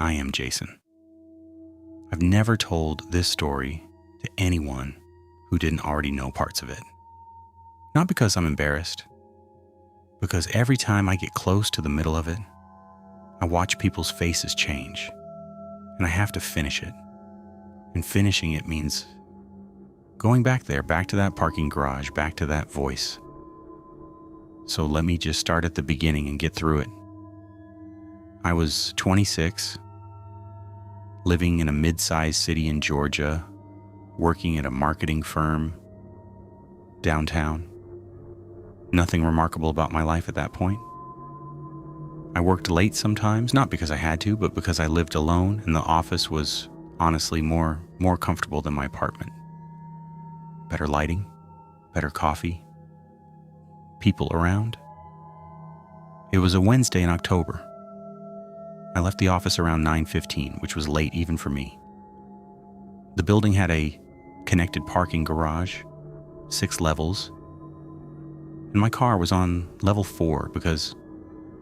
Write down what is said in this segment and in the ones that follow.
I am Jason. I've never told this story to anyone who didn't already know parts of it. Not because I'm embarrassed, because every time I get close to the middle of it, I watch people's faces change, and I have to finish it. And finishing it means going back there, back to that parking garage, back to that voice. So let me just start at the beginning and get through it. I was 26, living in a mid-sized city in Georgia, working at a marketing firm downtown. Nothing remarkable about my life at that point. I worked late sometimes, not because I had to, but because I lived alone, and the office was honestly more comfortable than my apartment. Better lighting, better coffee, people around. It was a Wednesday in October. I left the office around 9:15, which was late even for me. The building had a connected parking garage, 6 levels, and my car was on level 4 because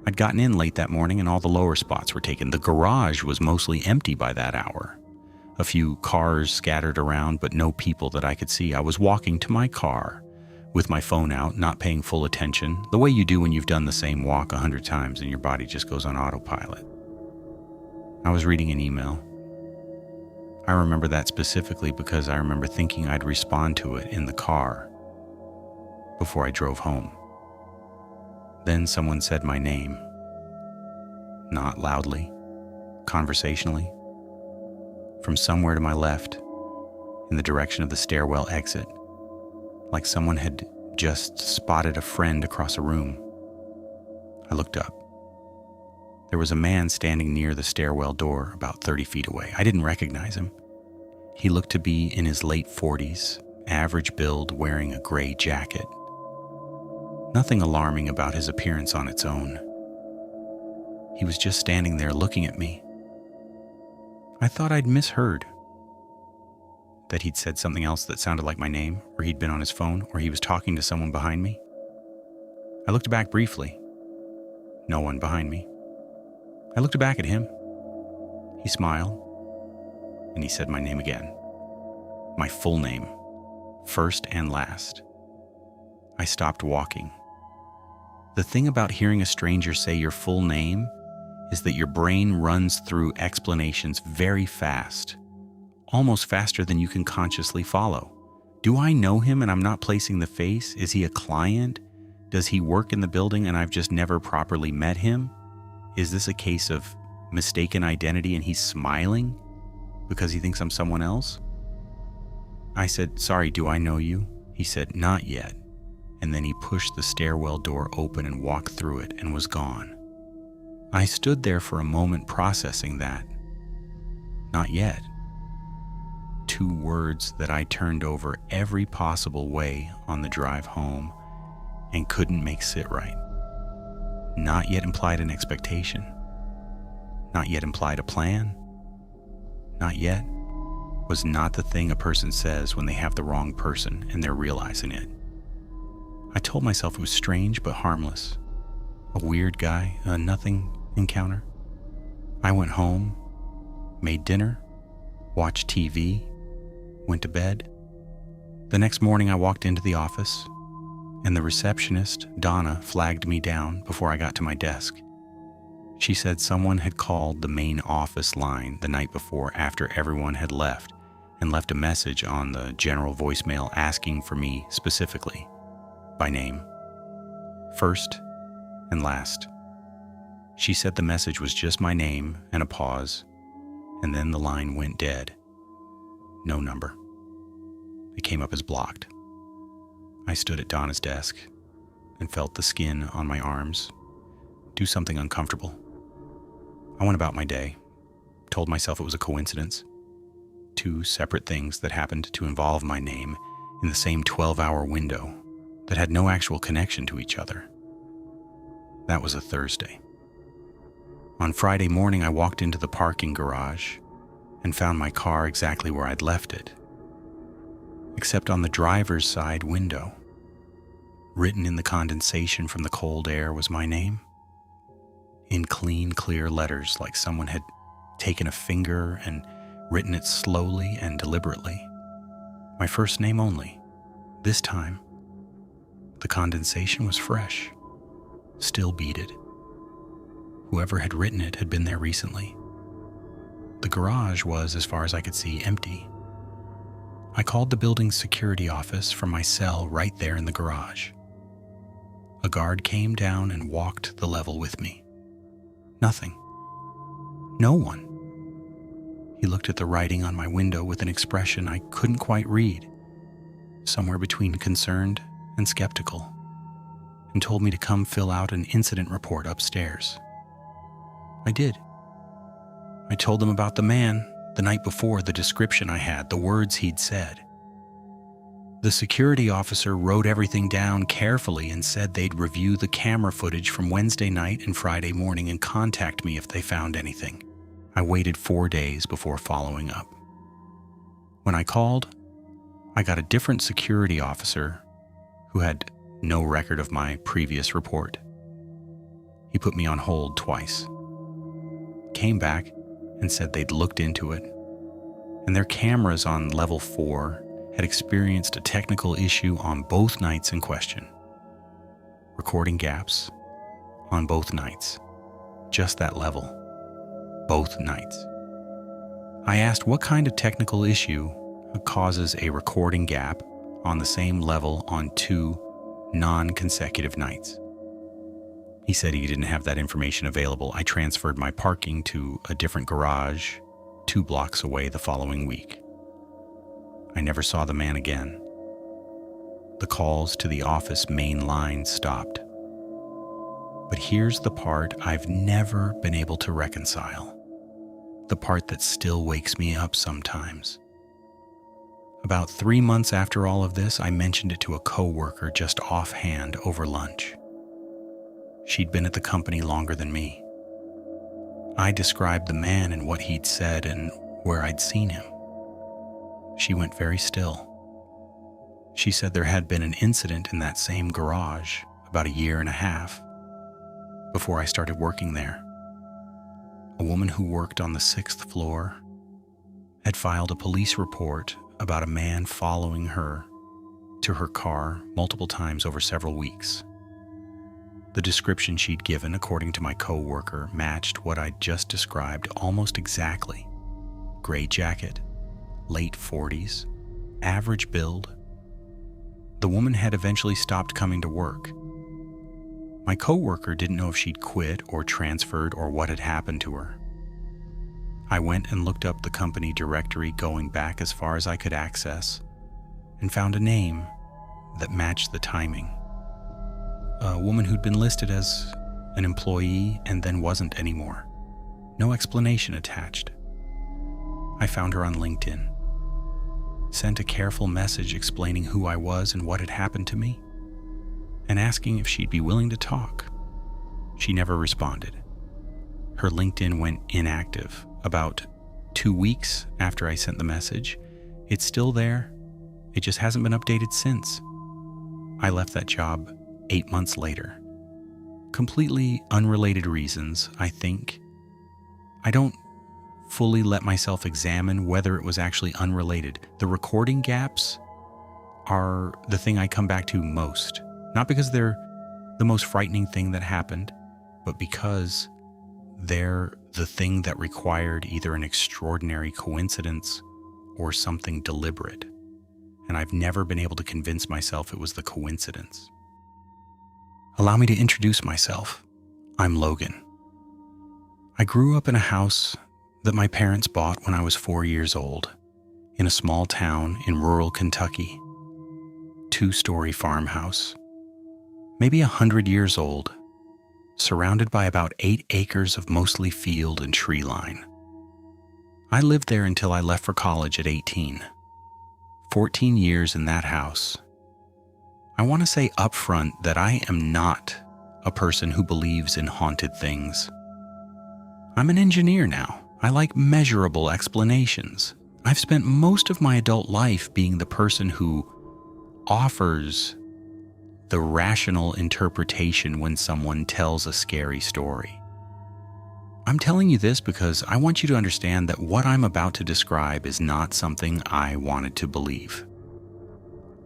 I'd gotten in late that morning and all the lower spots were taken. The garage was mostly empty by that hour. A few cars scattered around, but no people that I could see. I was walking to my car with my phone out, not paying full attention, the way you do when you've done the same walk 100 times and your body just goes on autopilot. I was reading an email. I remember that specifically because I remember thinking I'd respond to it in the car before I drove home. Then someone said my name, not loudly, conversationally, from somewhere to my left, in the direction of the stairwell exit, like someone had just spotted a friend across a room. I looked up. There was a man standing near the stairwell door about 30 feet away. I didn't recognize him. He looked to be in his late 40s, average build, wearing a gray jacket. Nothing alarming about his appearance on its own. He was just standing there looking at me. I thought I'd misheard. That he'd said something else that sounded like my name, or he'd been on his phone, or he was talking to someone behind me. I looked back briefly. No one behind me. I looked back at him. He smiled, and he said my name again. My full name, first and last. I stopped walking. The thing about hearing a stranger say your full name is that your brain runs through explanations very fast, almost faster than you can consciously follow. Do I know him and I'm not placing the face? Is he a client? Does he work in the building and I've just never properly met him? Is this a case of mistaken identity and he's smiling because he thinks I'm someone else? I said, "Sorry, do I know you?" He said, "Not yet." And then he pushed the stairwell door open and walked through it and was gone. I stood there for a moment processing that. Not yet. 2 words that I turned over every possible way on the drive home and couldn't make sit right. Not yet implied an expectation. Not yet implied a plan. Not yet was not the thing a person says when they have the wrong person and they're realizing it. I told myself it was strange but harmless. A weird guy, a nothing encounter. I went home, made dinner, watched TV, went to bed. The next morning I walked into the office, and the receptionist, Donna, flagged me down before I got to my desk. She said someone had called the main office line the night before after everyone had left and left a message on the general voicemail asking for me specifically, by name, first and last. She said the message was just my name and a pause, and then the line went dead. No number. It came up as blocked. I stood at Donna's desk and felt the skin on my arms do something uncomfortable. I went about my day, told myself it was a coincidence. 2 separate things that happened to involve my name in the same 12-hour window that had no actual connection to each other. That was a Thursday. On Friday morning, I walked into the parking garage and found my car exactly where I'd left it, except on the driver's side window. Written in the condensation from the cold air was my name, in clean, clear letters like someone had taken a finger and written it slowly and deliberately. My first name only. This time, the condensation was fresh, still beaded. Whoever had written it had been there recently. The garage was, as far as I could see, empty. I called the building's security office from my cell right there in the garage. A guard came down and walked the level with me. Nothing. No one. He looked at the writing on my window with an expression I couldn't quite read, somewhere between concerned and skeptical, and told me to come fill out an incident report upstairs. I did. I told them about the man the night before, the description I had, the words he'd said. The security officer wrote everything down carefully and said they'd review the camera footage from Wednesday night and Friday morning and contact me if they found anything. I waited 4 days before following up. When I called, I got a different security officer who had no record of my previous report. He put me on hold twice, came back and said they'd looked into it, and their cameras on level 4 had experienced a technical issue on both nights in question. Recording gaps on both nights. Just that level. Both nights. I asked what kind of technical issue causes a recording gap on the same level on 2 non-consecutive nights. He said he didn't have that information available. I transferred my parking to a different garage 2 blocks away the following week. I never saw the man again. The calls to the office main line stopped. But here's the part I've never been able to reconcile. The part that still wakes me up sometimes. About 3 months after all of this, I mentioned it to a coworker just offhand over lunch. She'd been at the company longer than me. I described the man and what he'd said and where I'd seen him. She went very still. She said there had been an incident in that same garage about 1.5 years before I started working there. A woman who worked on the 6th floor had filed a police report about a man following her to her car multiple times over several weeks. The description she'd given, according to my co-worker, matched what I'd just described almost exactly. Gray jacket, late 40s, average build. The woman had eventually stopped coming to work. My co-worker didn't know if she'd quit or transferred or what had happened to her. I went and looked up the company directory going back as far as I could access and found a name that matched the timing. A woman who'd been listed as an employee and then wasn't anymore. No explanation attached. I found her on LinkedIn. Sent a careful message explaining who I was and what had happened to me, and asking if she'd be willing to talk. She never responded. Her LinkedIn went inactive about 2 weeks after I sent the message. It's still there. It just hasn't been updated since. I left that job 8 months later. Completely unrelated reasons, I think. I don't fully let myself examine whether it was actually unrelated. The recording gaps are the thing I come back to most. Not because they're the most frightening thing that happened, but because they're the thing that required either an extraordinary coincidence or something deliberate. And I've never been able to convince myself it was the coincidence. Allow me to introduce myself. I'm Logan. I grew up in a house that my parents bought when I was 4 years old, in a small town in rural Kentucky. 2-story farmhouse, maybe 100 years old, surrounded by about 8 acres of mostly field and tree line. I lived there until I left for college at 18. 14 years in that house. I want to say up front that I am not a person who believes in haunted things. I'm an engineer now. I like measurable explanations. I've spent most of my adult life being the person who offers the rational interpretation when someone tells a scary story. I'm telling you this because I want you to understand that what I'm about to describe is not something I wanted to believe.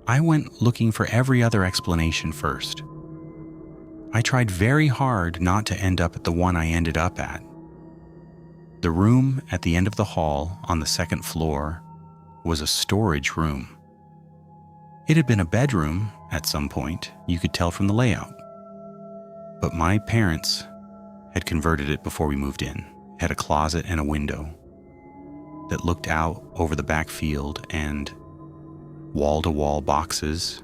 I went looking for every other explanation first. I tried very hard not to end up at the one I ended up at. The room at the end of the hall on the second floor was a storage room. It had been a bedroom at some point, you could tell from the layout. But my parents had converted it before we moved in. It had a closet and a window that looked out over the back field and wall-to-wall boxes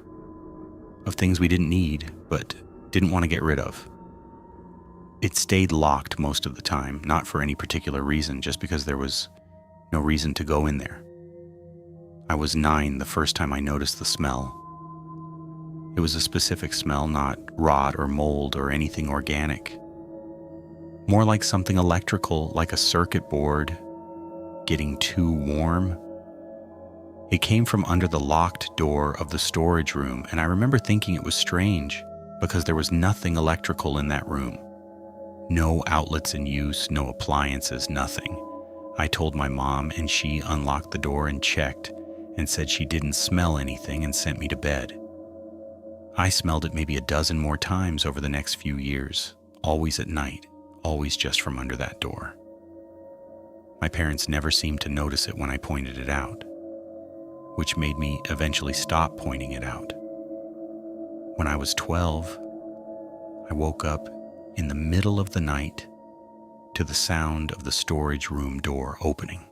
of things we didn't need but didn't want to get rid of. It stayed locked most of the time, not for any particular reason, just because there was no reason to go in there. I was 9 the first time I noticed the smell. It was a specific smell, not rot or mold or anything organic. More like something electrical, like a circuit board getting too warm. It came from under the locked door of the storage room, and I remember thinking it was strange because there was nothing electrical in that room. No outlets in use, no appliances, nothing. I told my mom, and she unlocked the door and checked and said she didn't smell anything and sent me to bed. I smelled it maybe a dozen more times over the next few years, always at night, always just from under that door. My parents never seemed to notice it when I pointed it out, which made me eventually stop pointing it out. When I was 12, I woke up in the middle of the night to the sound of the storage room door opening.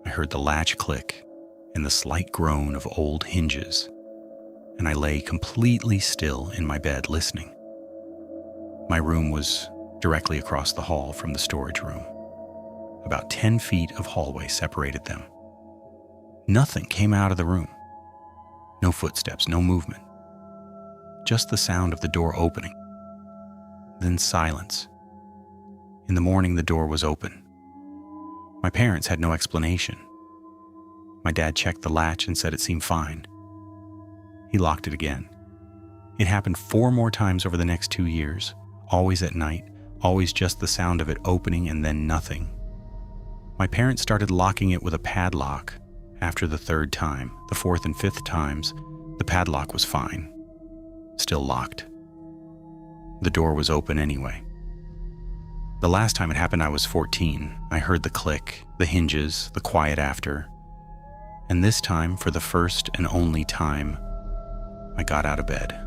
I heard the latch click and the slight groan of old hinges, and I lay completely still in my bed listening. My room was directly across the hall from the storage room. About 10 feet of hallway separated them. Nothing came out of the room. No footsteps, no movement. Just the sound of the door opening. Then silence. In the morning, the door was open. My parents had no explanation. My dad checked the latch and said it seemed fine. He locked it again. It happened 4 more times over the next 2 years, always at night, always just the sound of it opening and then nothing. My parents started locking it with a padlock after the 3rd time. The 4th and 5th times, the padlock was fine. Still locked. The door was open anyway. The last time it happened, I was 14. I heard the click, the hinges, the quiet after. And this time, for the first and only time, I got out of bed.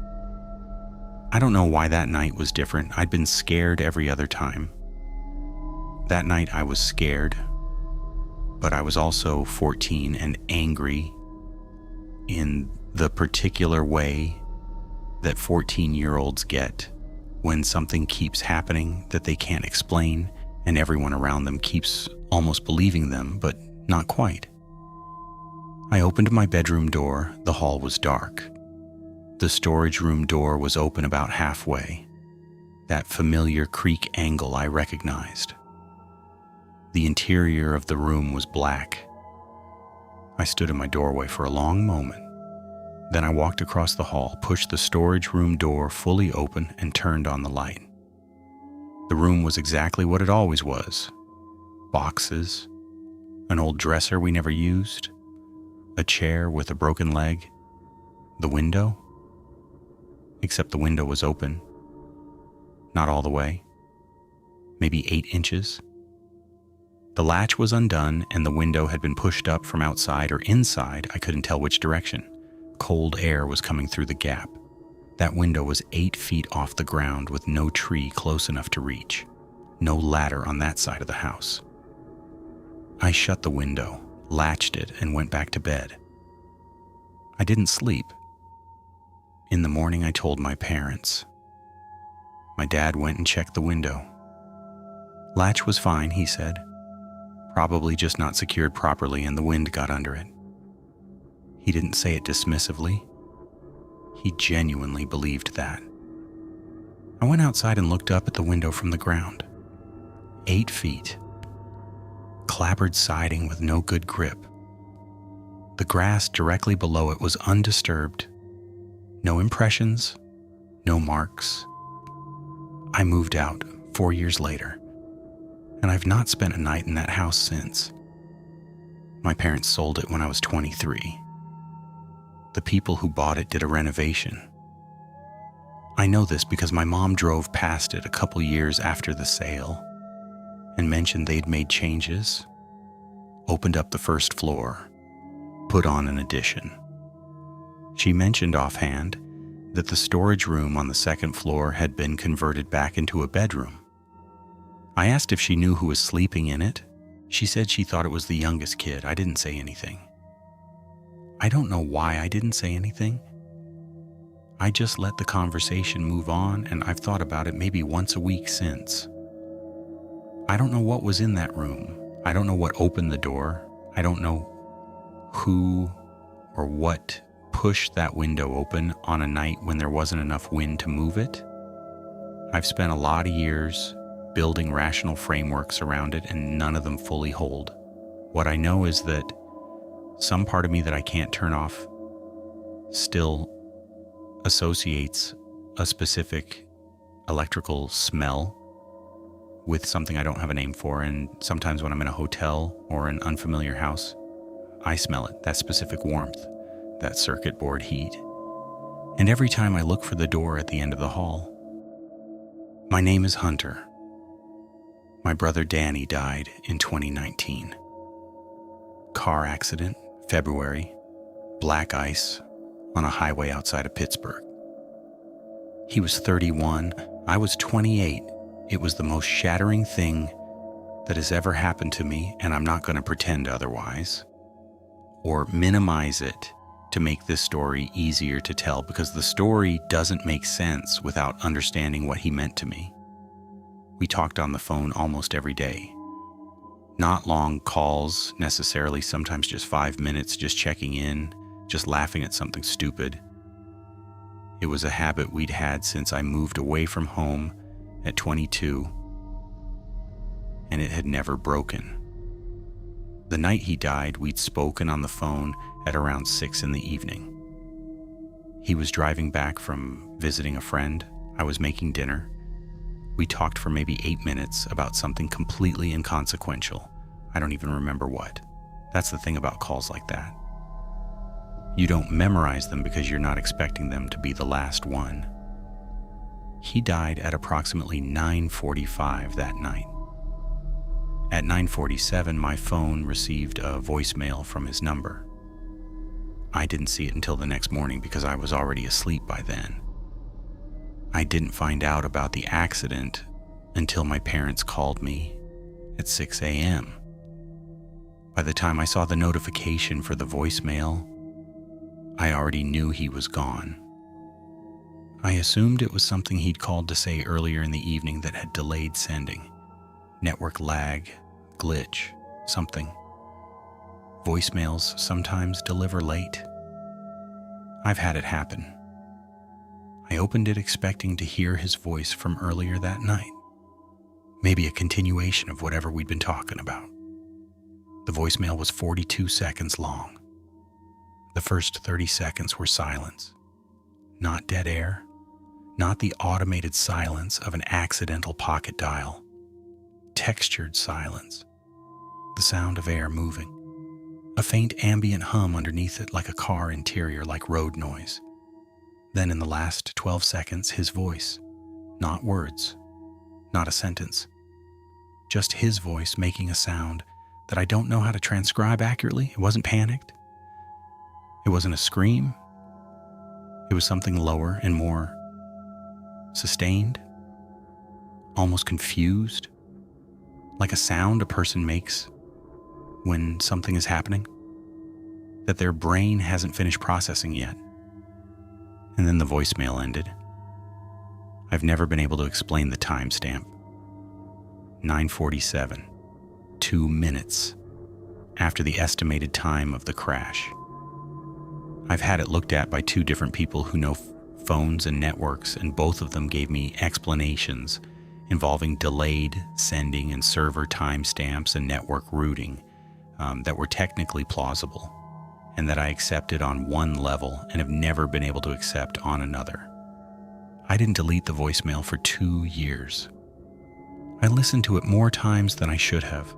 I don't know why that night was different. I'd been scared every other time. That night I was scared, but I was also 14 and angry in the particular way that 14-year-olds get when something keeps happening that they can't explain and everyone around them keeps almost believing them, but not quite. I opened my bedroom door. The hall was dark. The storage room door was open about halfway. That familiar creak angle I recognized. The interior of the room was black. I stood in my doorway for a long moment. Then I walked across the hall, pushed the storage room door fully open, and turned on the light. The room was exactly what it always was. Boxes, an old dresser we never used, a chair with a broken leg, the window, except the window was open. Not all the way, maybe 8 inches. The latch was undone and the window had been pushed up from outside or inside, I couldn't tell which direction. Cold air was coming through the gap. That window was 8 feet off the ground with no tree close enough to reach. No ladder on that side of the house. I shut the window, latched it, and went back to bed. I didn't sleep. In the morning, I told my parents. My dad went and checked the window. Latch was fine, he said. Probably just not secured properly and the wind got under it. He didn't say it dismissively. He genuinely believed that. I went outside and looked up at the window from the ground. 8 feet. Clapboard siding with no good grip. The grass directly below it was undisturbed. No impressions, no marks. I moved out 4 years later. and I've not spent a night in that house since. My parents sold it when I was 23. The people who bought it did a renovation. I know this because my mom drove past it a couple years after the sale and mentioned they'd made changes, opened up the first floor, put on an addition. She mentioned offhand that the storage room on the second floor had been converted back into a bedroom. I asked if she knew who was sleeping in it. She said she thought it was the youngest kid. I didn't say anything. I don't know why I didn't say anything. I just let the conversation move on, and I've thought about it maybe once a week since. I don't know what was in that room. I don't know what opened the door. I don't know who or what pushed that window open on a night when there wasn't enough wind to move it. I've spent a lot of years building rational frameworks around it, and none of them fully hold. What I know is that some part of me that I can't turn off still associates a specific electrical smell with something I don't have a name for, and sometimes when I'm in a hotel or an unfamiliar house, I smell it, that specific warmth, that circuit board heat. And every time I look for the door at the end of the hall. My name is Hunter. My brother Danny died in 2019. Car accident, February, black ice on a highway outside of Pittsburgh. He was 31, I was 28. It was the most shattering thing that has ever happened to me, and I'm not going to pretend otherwise or minimize it to make this story easier to tell, because the story doesn't make sense without understanding what he meant to me. We talked on the phone almost every day. Not long calls necessarily, sometimes just 5 minutes, just checking in, just laughing at something stupid. It was a habit we'd had since I moved away from home at 22, and it had never broken. The night he died, we'd spoken on the phone at around 6 in the evening. He was driving back from visiting a friend. I was making dinner. We talked for maybe 8 minutes about something completely inconsequential. I don't even remember what. That's the thing about calls like that. You don't memorize them because you're not expecting them to be the last one. He died at approximately 9:45 that night. At 9:47, my phone received a voicemail from his number. I didn't see it until the next morning because I was already asleep by then. I didn't find out about the accident until my parents called me at 6 a.m. By the time I saw the notification for the voicemail, I already knew he was gone. I assumed it was something he'd called to say earlier in the evening that had delayed sending. Network lag, glitch, something. Voicemails sometimes deliver late. I've had it happen. I opened it expecting to hear his voice from earlier that night. Maybe a continuation of whatever we'd been talking about. The voicemail was 42 seconds long. The first 30 seconds were silence. Not dead air, not the automated silence of an accidental pocket dial. Textured silence. The sound of air moving. A faint ambient hum underneath it, like a car interior, like road noise. Then in the last 12 seconds, his voice. Not words. Not a sentence. Just his voice making a sound that I don't know how to transcribe accurately. It wasn't panicked. It wasn't a scream. It was something lower and more sustained, almost confused, like a sound a person makes when something is happening that their brain hasn't finished processing yet. And then the voicemail ended. I've never been able to explain the timestamp. 9:47, 2 minutes after the estimated time of the crash. I've had it looked at by 2 different people who know phones and networks, and both of them gave me explanations involving delayed sending and server timestamps and network routing that were technically plausible, and that I accepted on one level and have never been able to accept on another. I didn't delete the voicemail for 2 years. I listened to it more times than I should have,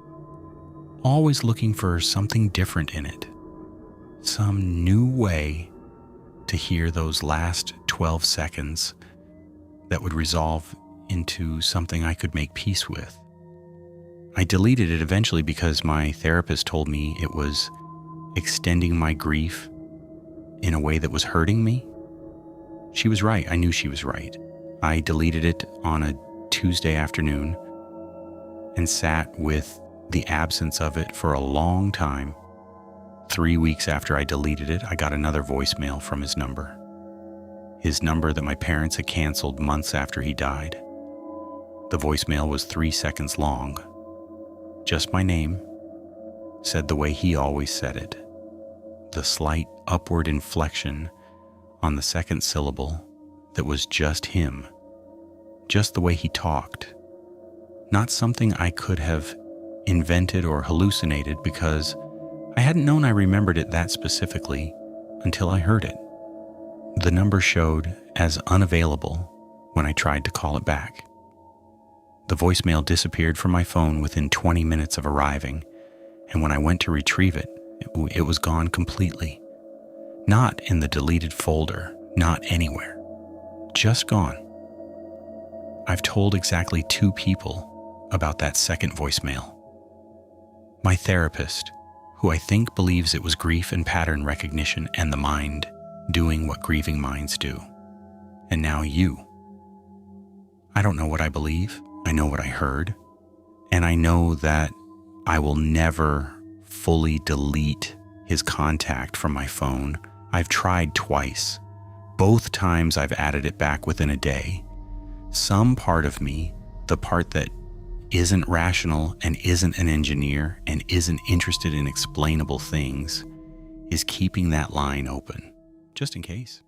always looking for something different in it, some new way to hear those last 12 seconds that would resolve into something I could make peace with. I deleted it eventually because my therapist told me it was extending my grief in a way that was hurting me. She was right. I knew she was right. I deleted it on a Tuesday afternoon and sat with the absence of it for a long time. 3 weeks after I deleted it, I got another voicemail from his number. His number that my parents had canceled months after he died. The voicemail was 3 seconds long. Just my name, said the way he always said it. The slight upward inflection on the second syllable that was just him. Just the way he talked. Not something I could have invented or hallucinated because I hadn't known I remembered it that specifically until I heard it. The number showed as unavailable when I tried to call it back. The voicemail disappeared from my phone within 20 minutes of arriving, and when I went to retrieve it, it was gone completely. Not in the deleted folder, not anywhere. Just gone. I've told exactly 2 people about that second voicemail. My therapist, who I think believes it was grief and pattern recognition and the mind doing what grieving minds do. And now you. I don't know what I believe. I know what I heard. And I know that I will never fully delete his contact from my phone. I've tried twice. Both times I've added it back within a day. Some part of me, the part that isn't rational and isn't an engineer and isn't interested in explainable things, is keeping that line open, just in case.